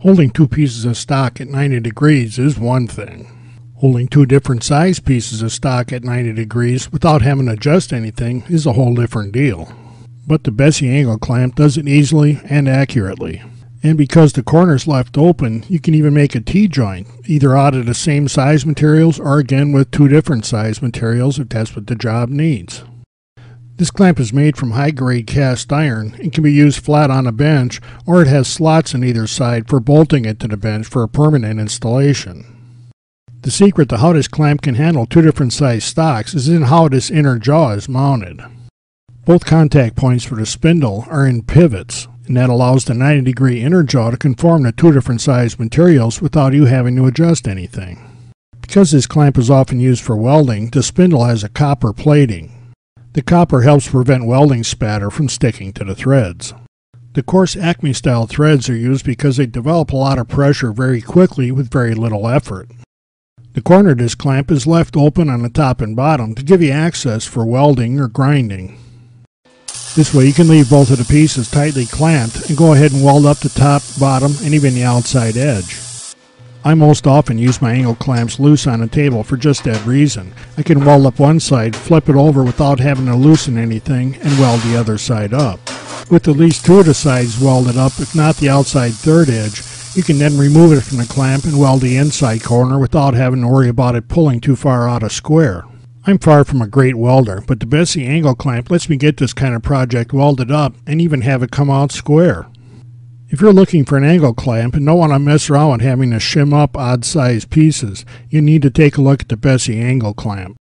Holding two pieces of stock at 90 degrees is one thing. Holding two different size pieces of stock at 90 degrees without having to adjust anything is a whole different deal. But the Bessey angle clamp does it easily and accurately. And because the corner's left open, you can even make a T-joint, either out of the same size materials or again with two different size materials if that's what the job needs. This clamp is made from high-grade cast iron and can be used flat on a bench, or it has slots on either side for bolting it to the bench for a permanent installation. The secret to how this clamp can handle two different size stocks is in how this inner jaw is mounted. Both contact points for the spindle are in pivots, and that allows the 90-degree inner jaw to conform to two different size materials without you having to adjust anything. Because this clamp is often used for welding, the spindle has a copper plating. The copper helps prevent welding spatter from sticking to the threads. The coarse Acme-style threads are used because they develop a lot of pressure very quickly with very little effort. The corner of this clamp is left open on the top and bottom to give you access for welding or grinding. This way you can leave both of the pieces tightly clamped and go ahead and weld up the top, bottom, and even the outside edge. I most often use my angle clamps loose on a table for just that reason. I can weld up one side, flip it over without having to loosen anything, and weld the other side up. With at least two of the sides welded up, if not the outside third edge, you can then remove it from the clamp and weld the inside corner without having to worry about it pulling too far out of square. I'm far from a great welder, but the Bessey angle clamp lets me get this kind of project welded up and even have it come out square. If you're looking for an angle clamp and don't want to mess around with having to shim up odd-sized pieces, you need to take a look at the Bessey angle clamp.